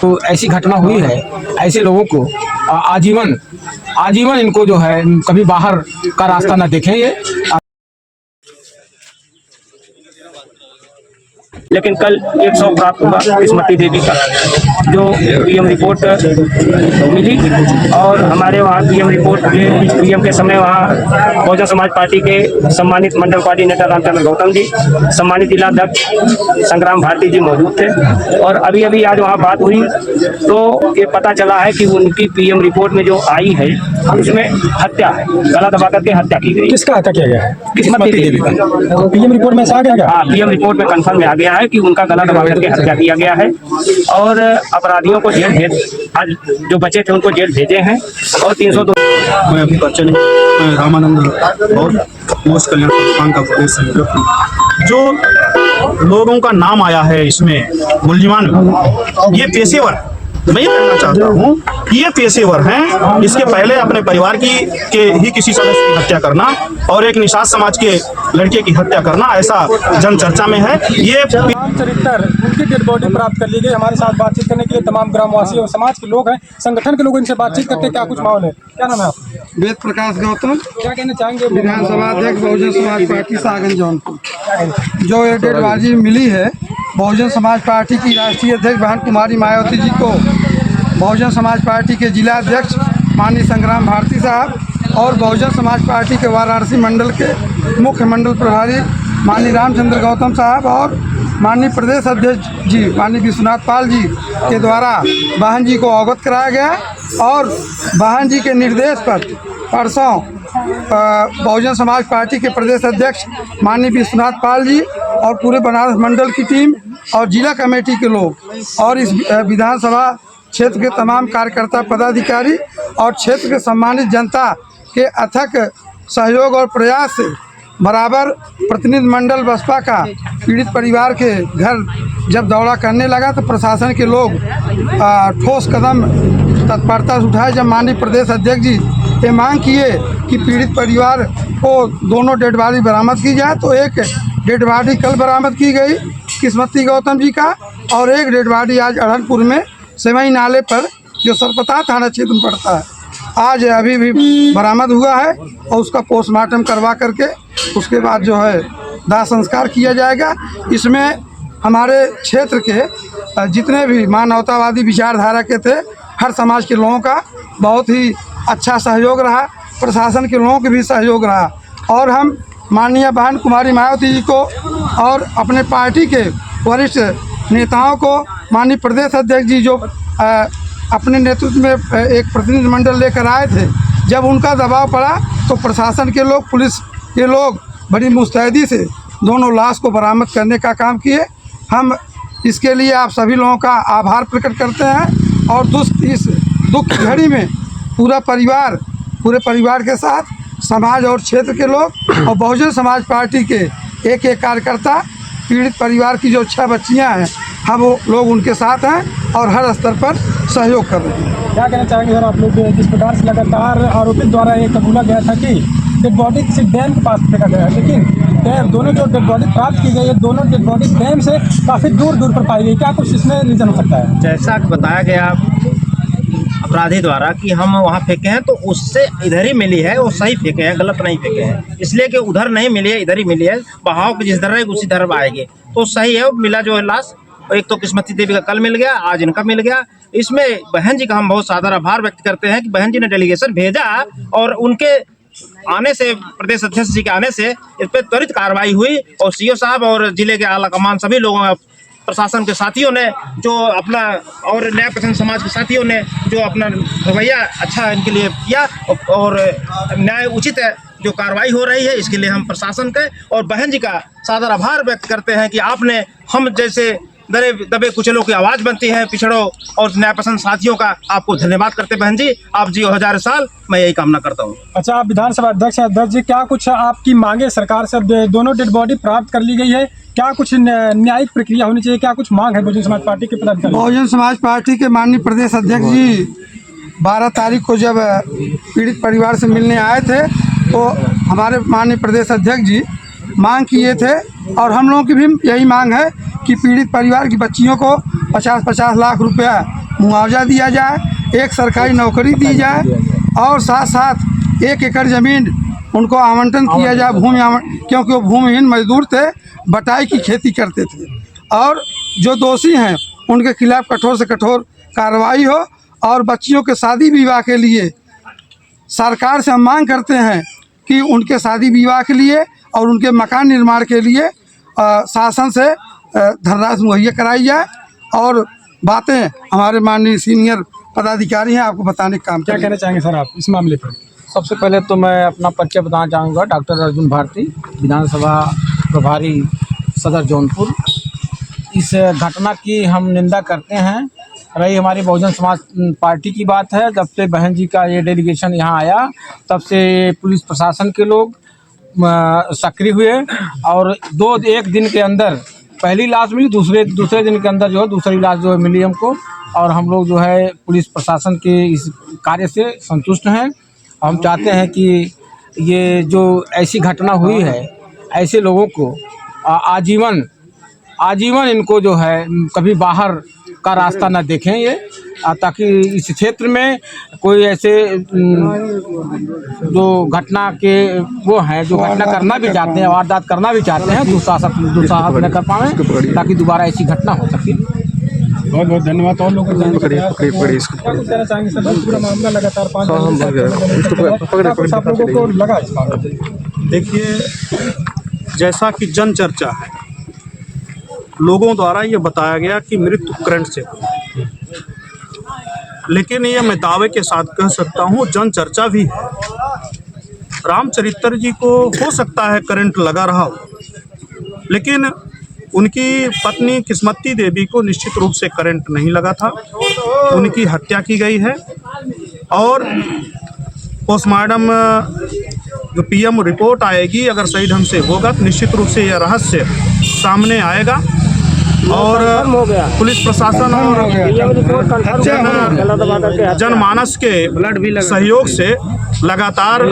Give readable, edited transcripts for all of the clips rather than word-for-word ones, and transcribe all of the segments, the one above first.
तो ऐसी घटना हुई है, ऐसे लोगों को आजीवन इनको जो है कभी बाहर का रास्ता न देखें ये। लेकिन कल 100 प्राप्त हुआ किस्मती देवी का, जो पीएम रिपोर्ट मिली। और हमारे वहाँ पीएम रिपोर्ट पीएम के समय वहाँ बहुजन समाज पार्टी के सम्मानित मंडल पार्टी नेता रामचंद्र गौतम जी, सम्मानित जिलाध्यक्ष संग्राम भारती जी मौजूद थे। और अभी अभी आज वहाँ बात हुई तो ये पता चला है कि उनकी पीएम रिपोर्ट में जो आई है उसमें हत्या है, गला दबा करके हत्या की गई। किसका हत्या किया गया है? किस्मती देवी का पीएम रिपोर्ट में आ गया? हाँ, पीएम रिपोर्ट में कंफर्म में आ गया है कि उनका गला दबा करके हत्या किया गया है। और अपराधियों को जेल भेज, आज जो बचे थे उनको जेल भेजे हैं। और 302 मैं अभी परिचय नहीं, रामानंद और मोस्ट कल्याण संस्थान का प्रदेश संयोजक हूँ। जो लोगों का नाम आया है इसमें मुलजिमान में, ये पेशेवर, मैं ये कहना चाहता हूँ कि ये पेशेवर हैं। इसके पहले अपने परिवार की के ही किसी सदस्य की हत्या करना और एक निषाद समाज के लड़के की हत्या करना, ऐसा जन चर्चा में है। ये चरित्र उनकी डेड बॉडी प्राप्त कर ली गई। हमारे साथ बातचीत करने के लिए तमाम ग्रामवासी और समाज के लोग हैं, संगठन के लोग, इनसे बातचीत करते क्या कुछ माहौल है। क्या नाम है आपका? वेद प्रकाश गौतम, क्या कहना चाहेंगे? विधानसभा अध्यक्ष बहुजन समाज पार्टी सागन जौनपुर। जो ये डेड बॉडी मिली है, बहुजन समाज पार्टी की राष्ट्रीय अध्यक्ष बहन कुमारी मायावती जी को बहुजन समाज पार्टी के जिला अध्यक्ष माननीय संग्राम भारती साहब और बहुजन समाज पार्टी के वाराणसी मंडल के मुख्य मंडल प्रभारी माननीय रामचंद्र गौतम साहब और माननीय प्रदेश अध्यक्ष जी माननीय विश्वनाथ पाल जी के द्वारा बहन जी को अवगत कराया गया। और बहन जी के निर्देश पर परसों बहुजन समाज पार्टी के प्रदेश अध्यक्ष माननीय विश्वनाथ पाल जी और पूरे बनारस मंडल की टीम और जिला कमेटी के लोग और इस विधानसभा क्षेत्र के तमाम कार्यकर्ता पदाधिकारी और क्षेत्र के सम्मानित जनता के अथक सहयोग और प्रयास से बराबर प्रतिनिधि मंडल बसपा का पीड़ित परिवार के घर जब दौरा करने लगा तो प्रशासन के लोग ठोस कदम तत्परता से उठाए। जब माननीय प्रदेश अध्यक्ष जी ये मांग किए कि पीड़ित परिवार को दोनों डेड बॉडी बरामद की जाए, तो एक डेड बॉडी कल बरामद की गई किस्मती गौतम जी का, और एक डेड बॉडी आज अढ़नपुर में सेवई नाले पर जो सरपता थाना क्षेत्र में पड़ता है आज अभी भी बरामद हुआ है। और उसका पोस्टमार्टम करवा करके उसके बाद जो है दाह संस्कार किया जाएगा। इसमें हमारे क्षेत्र के जितने भी मानवतावादी विचारधारा के थे, हर समाज के लोगों का बहुत ही अच्छा सहयोग रहा, प्रशासन के लोगों के भी सहयोग रहा। और हम माननीय बहन कुमारी मायावती जी को और अपने पार्टी के वरिष्ठ नेताओं को, माननीय प्रदेश अध्यक्ष जी जो अपने नेतृत्व में एक प्रतिनिधि मंडल लेकर आए थे, जब उनका दबाव पड़ा तो प्रशासन के लोग, पुलिस के लोग बड़ी मुस्तैदी से दोनों लाश को बरामद करने का काम किए। हम इसके लिए आप सभी लोगों का आभार प्रकट करते हैं। और इस दुख की घड़ी में पूरे परिवार के साथ समाज और क्षेत्र के लोग और बहुजन समाज पार्टी के एक कार्यकर्ता, पीड़ित परिवार की जो 6 बच्चियां हैं, हम वो लोग उनके साथ हैं और हर स्तर पर सहयोग कर रहे हैं। क्या कहना चाहेंगे सर आप लोग? जिस प्रकार से लगातार आरोपित द्वारा ये कबूला गया था कि डेड बॉडी किसी डैम के पास फेंका गया है, लेकिन दोनों जो डेड बॉडी प्राप्त की गई है, दोनों डेड बॉडी डैम से काफ़ी दूर पर पाई गई। क्या कुछ इसमें रीज़न हो सकता है? जैसा कि बताया गया अपराधी द्वारा कि हम वहाँ फेंके हैं, तो उससे इधर ही मिली है, वो सही फेंके हैं, गलत नहीं फेंके हैं। इसलिए कि उधर नहीं मिली है, इधर ही मिली है। बहाव जिस तरह रहेगी उसी तरह आएगी, तो सही है। मिला जो है लाश, एक तो किस्मती देवी का कल मिल गया, आज इनका मिल गया। इसमें बहन जी का हम बहुत सादर आभार व्यक्त करते हैं कि बहन जी ने डेलीगेशन भेजा और उनके आने से, प्रदेश अध्यक्ष जी के आने से इस पर त्वरित कार्रवाई हुई। और सीओ साहब और जिले के आला कमान सभी लोगों, प्रशासन के साथियों ने जो अपना, और न्याय पसंद समाज के साथियों ने जो अपना रवैया अच्छा इनके लिए किया, और न्याय उचित है जो कार्रवाई हो रही है, इसके लिए हम प्रशासन के और बहन जी का सादर आभार व्यक्त करते हैं कि आपने हम जैसे दबे कुचलों की आवाज़ बनती है, पिछड़ों और न्यायपसंद साथियों का आपको धन्यवाद करते बहन जी। आप जियो 1000 साल, मैं यही कामना करता हूँ। अच्छा, आप विधानसभा अध्यक्ष जी, क्या कुछ आपकी मांगे सरकार से? दोनों डेड बॉडी प्राप्त कर ली गई है, क्या कुछ न्यायिक प्रक्रिया होनी चाहिए? क्या कुछ मांग है बहुजन समाज पार्टी के पदाधिकारी? बहुजन समाज पार्टी के माननीय प्रदेश अध्यक्ष जी 12 तारीख को जब पीड़ित परिवार से मिलने आए थे, तो हमारे माननीय प्रदेश अध्यक्ष जी मांग किए थे, और हम लोगों की भी यही मांग है कि पीड़ित परिवार की बच्चियों को 50-50 लाख रुपया मुआवजा दिया जाए, एक सरकारी नौकरी दी जाए और साथ साथ 1 एकड़ ज़मीन उनको आवंटन किया जाए क्योंकि वो भूमिहीन मजदूर थे, बटाई की खेती करते थे। और जो दोषी हैं उनके खिलाफ कठोर से कठोर कार्रवाई हो। और बच्चियों के शादी विवाह के लिए सरकार से हम मांग करते हैं कि उनके शादी विवाह के लिए और उनके मकान निर्माण के लिए शासन से धनराशि मुहैया कराई जाए। और बातें हमारे माननीय सीनियर पदाधिकारी हैं, आपको बताने का काम क्या कहना चाहेंगे सर आप इस मामले पर? सबसे पहले तो मैं अपना परिचय बताना चाहूँगा। डॉक्टर अर्जुन भारती, विधानसभा प्रभारी सदर जौनपुर। इस घटना की हम निंदा करते हैं। रही हमारी बहुजन समाज पार्टी की बात है, जब से बहन जी का ये डेलीगेशन यहाँ आया तब से पुलिस प्रशासन के लोग सक्रिय हुए और 1 दिन के अंदर पहली लाश मिली, दूसरे दिन के अंदर जो है दूसरी लाश जो है मिली हमको। और हम लोग जो है पुलिस प्रशासन के इस कार्य से संतुष्ट हैं। हम चाहते हैं कि ये जो ऐसी घटना हुई है, ऐसे लोगों को आजीवन इनको जो है कभी बाहर का रास्ता न देखें ये, ताकि इस क्षेत्र में कोई ऐसे जो घटना के वो हैं जो घटना करना भी चाहते हैं, वारदात करना भी चाहते हैं, दुस्साहस न कर पाएँ, ताकि दोबारा ऐसी घटना हो सके। बहुत बहुत धन्यवाद। और लोगों कहना चाहेंगे सर, पूरा मामला लगातार 5 आप लोगों को लगा इस मामले? देखिए, जैसा कि जन चर्चा है, लोगों द्वारा ये बताया गया कि मृत्यु करंट से हुई, लेकिन ये मैं दावे के साथ कह सकता हूँ जन चर्चा भी है। रामचरित्र जी को हो सकता है करंट लगा रहा हो, लेकिन उनकी पत्नी किस्मती देवी को निश्चित रूप से करंट नहीं लगा था। उनकी हत्या की गई है और पोस्टमार्टम जो पीएम रिपोर्ट आएगी, अगर सही ढंग से होगा तो निश्चित रूप से यह रहस्य सामने आएगा और पुलिस प्रशासन और जनमानस के सहयोग से लगातार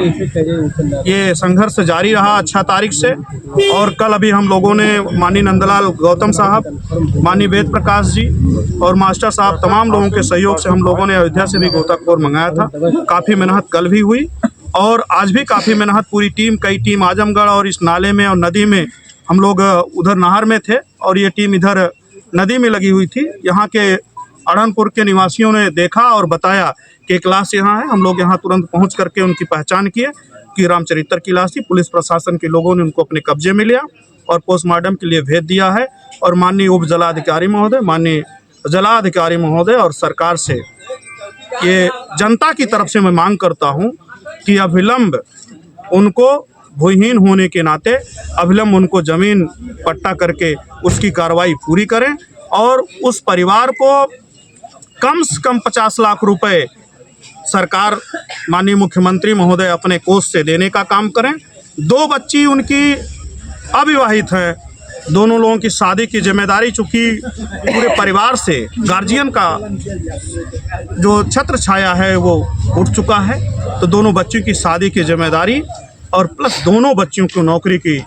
ये संघर्ष जारी रहा 6 तारीख से। और कल अभी हम लोगों ने माननीय नंदलाल गौतम साहब, माननीय वेद प्रकाश जी और मास्टर साहब, तमाम लोगों के सहयोग से हम लोगों ने अयोध्या से भी गोताखोर मंगाया था। काफ़ी मेहनत कल भी हुई और आज भी काफ़ी मेहनत पूरी टीम, कई टीम आजमगढ़ और इस नाले में और नदी में, हम लोग उधर नहर में थे और ये टीम इधर नदी में लगी हुई थी। यहाँ के अड़नपुर के निवासियों ने देखा और बताया कि एक लाश यहाँ है। हम लोग यहाँ तुरंत पहुँच करके उनकी पहचान किए कि रामचरित्र की लाश थी। पुलिस प्रशासन के लोगों ने उनको अपने कब्जे में लिया और पोस्टमार्टम के लिए भेज दिया है। और माननीय उप जिलाधिकारी महोदय, माननीय जिलाधिकारी महोदय और सरकार से ये जनता की तरफ से मैं मांग करता हूँ कि अविलंब उनको, भूमिहीन होने के नाते अविलंब उनको ज़मीन पट्टा करके उसकी कार्रवाई पूरी करें और उस परिवार को कम से कम 50 लाख रुपए सरकार, माननीय मुख्यमंत्री महोदय अपने कोष से देने का काम करें। 2 बच्ची उनकी अविवाहित हैं, दोनों लोगों की शादी की जिम्मेदारी चूँकि पूरे परिवार से, गार्जियन का जो छत्र छाया है वो उठ चुका है, तो दोनों बच्चों की शादी की जिम्मेदारी और प्लस दोनों बच्चियों को नौकरी की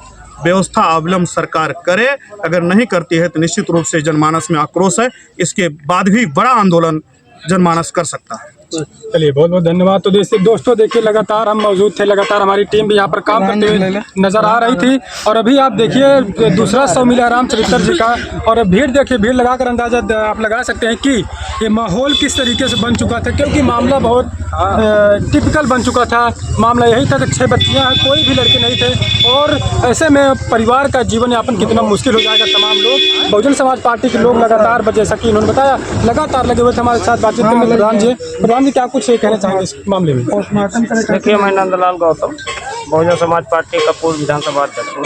व्यवस्था अविलंब सरकार करे। अगर नहीं करती है तो निश्चित रूप से जनमानस में आक्रोश है, इसके बाद भी बड़ा आंदोलन जनमानस कर सकता है। चलिए, बहुत बहुत धन्यवाद। तो दोस्तों देखिए, लगातार हम मौजूद थे, लगातार हमारी टीम भी यहाँ पर काम करते हुए नजर आ रही थी। और अभी आप देखिए दूसरा शव मिला रामचरित्र जी का, और भीड़ देखिए, भीड़ लगाकर अंदाजा आप लगा सकते हैं कि ये माहौल किस तरीके से बन चुका था, क्योंकि मामला बहुत टिपिकल बन चुका था। मामला यही था कि 6 बच्चियाँ हैं, कोई भी लड़के नहीं थे और ऐसे में परिवार का जीवन यापन कितना मुश्किल हो जाएगा। तमाम लोग, बहुजन समाज पार्टी के लोग लगातार, जैसा कि इन्होंने बताया, लगातार लगे हुए थे हमारे साथ बातचीत करने में। प्रधान जी क्या कुछ कहना चाहेंगे इस मामले में? देखिए, मैं नंदलाल गौतम, बहुजन समाज पार्टी का पूर्व विधानसभा अध्यक्ष हूँ।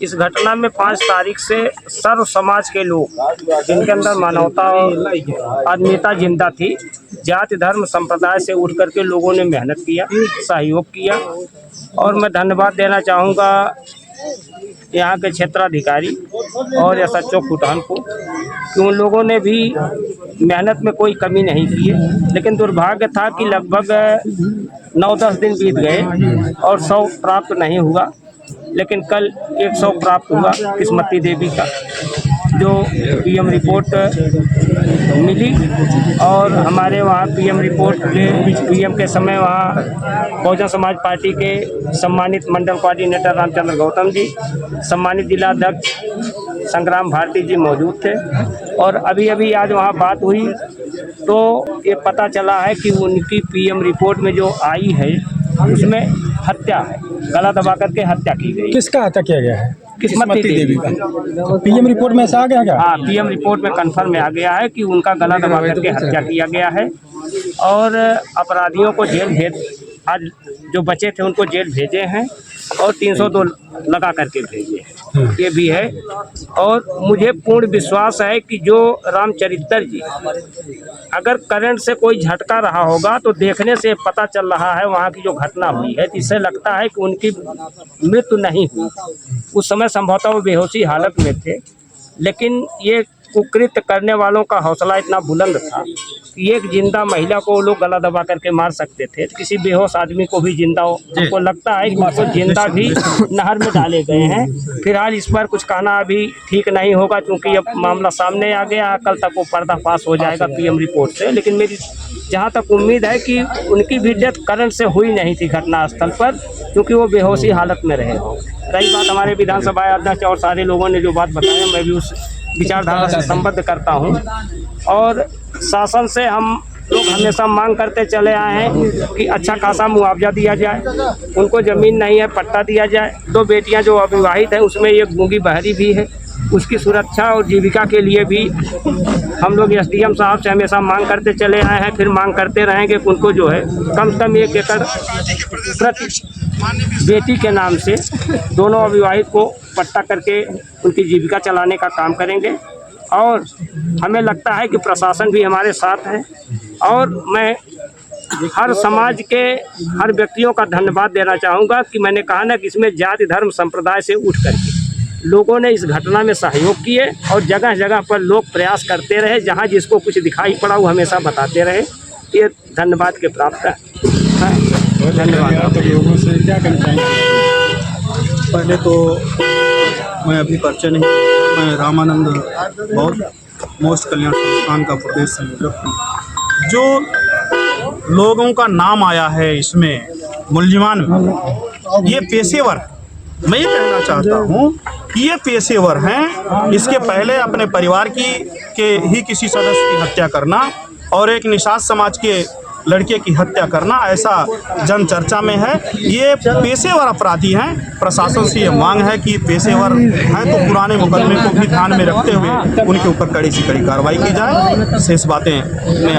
इस घटना में 5 तारीख से सर्व समाज के लोग, जिनके अंदर मानवता और आत्मीयता जिंदा थी, जाति धर्म संप्रदाय से उठ करके लोगों ने मेहनत किया, सहयोग किया। और मैं धन्यवाद देना चाहूँगा यहाँ के क्षेत्राधिकारी और SHO खुटान को कि उन लोगों ने भी मेहनत में कोई कमी नहीं की है। लेकिन दुर्भाग्य था कि लगभग 9-10 दिन बीत गए और शव प्राप्त नहीं हुआ, लेकिन कल एक शव प्राप्त हुआ किस्मती देवी का। जो पीएम रिपोर्ट मिली और हमारे वहाँ पीएम रिपोर्ट पीएम के समय वहाँ बहुजन समाज पार्टी के सम्मानित मंडल कोऑर्डिनेटर रामचंद्र गौतम जी, सम्मानित जिलाध्यक्ष संग्राम भारती जी मौजूद थे। और अभी अभी आज वहाँ बात हुई तो ये पता चला है कि उनकी पीएम रिपोर्ट में जो आई है उसमें हत्या है, गला दबा करके हत्या की गई। किसका हत्या किया गया है? किस्मती देवी का। पीएम रिपोर्ट में ऐसा आ गया क्या? हाँ, पीएम रिपोर्ट में कन्फर्म में आ गया है कि उनका गला दबा करके हत्या किया गया है और अपराधियों को जेल भेज, आज जो बचे थे उनको जेल भेजे हैं और 302 लगा करके भेजे हैं, ये भी है। और मुझे पूर्ण विश्वास है कि जो रामचरित्र जी अगर करंट से कोई झटका रहा होगा तो देखने से पता चल रहा है वहाँ की जो घटना हुई है, जिससे लगता है कि उनकी मृत्यु नहीं हुई। उस समय संभवतः वो बेहोशी हालत में थे, लेकिन ये कुकृत्य करने वालों का हौसला इतना बुलंद था कि एक जिंदा महिला को वो लोग गला दबा करके मार सकते थे, किसी बेहोश आदमी को भी जिंदा हो। हमको लगता है कि उसको जिंदा भी नहर में डाले गए हैं। फिलहाल इस पर कुछ कहना अभी ठीक नहीं होगा क्योंकि अब मामला सामने आ गया, कल तक वो पर्दाफाश हो जाएगा पीएम रिपोर्ट से। लेकिन मेरी जहाँ तक उम्मीद है कि उनकी भी डेथ करंट से हुई नहीं थी घटनास्थल पर, क्योंकि वो बेहोशी हालत में रहे हो। रही बात हमारे विधानसभा अध्यक्ष और सारे लोगों ने जो बात बताया, मैं भी उस विचारधारा से संबद्ध करता हूं। और शासन से हम लोग हमेशा मांग करते चले आए हैं कि अच्छा खासा मुआवजा दिया जाए, उनको ज़मीन नहीं है पट्टा दिया जाए। 2 बेटियां जो अविवाहित हैं उसमें एक गूंगी बहरी भी है, उसकी सुरक्षा और जीविका के लिए भी हम लोग एसडीएम साहब से हमेशा मांग करते चले आए हैं, फिर मांग करते रहेंगे कि उनको जो है कम से कम 1 एकड़ प्रति बेटी के नाम से दोनों अविवाहित को पट्टा करके उनकी जीविका चलाने का काम करेंगे। और हमें लगता है कि प्रशासन भी हमारे साथ है और मैं हर समाज के हर व्यक्तियों का धन्यवाद देना चाहूँगा कि मैंने कहा ना कि इसमें जाति धर्म संप्रदाय से उठ करके लोगों ने इस घटना में सहयोग किए और जगह जगह पर लोग प्रयास करते रहे, जहाँ जिसको कुछ दिखाई पड़ा वो हमेशा बताते रहे। ये धन्यवाद के प्राप्त है। धन्यवाद। लोगों से क्या कहना चाहेंगे? पहले तो मैं अभी परिचय नहीं, मैं रामानंद बहुत मोस्ट कल्याण संस्थान का प्रदेश संयोजक हूँ। जो लोगों का नाम आया है इसमें मुलजिमान में, ये पेशेवर, मैं ये कहना चाहता हूँ कि ये पेशेवर हैं। इसके पहले अपने परिवार के ही किसी सदस्य की हत्या करना और एक निषाद समाज के लड़के की हत्या करना, ऐसा जन चर्चा में है। ये पेशेवर अपराधी हैं। प्रशासन से ये मांग है कि पेशेवर हैं तो पुराने मुकदमे को भी ध्यान में रखते हुए उनके ऊपर कड़ी से कड़ी कार्रवाई की जाए। शेष बातें मैं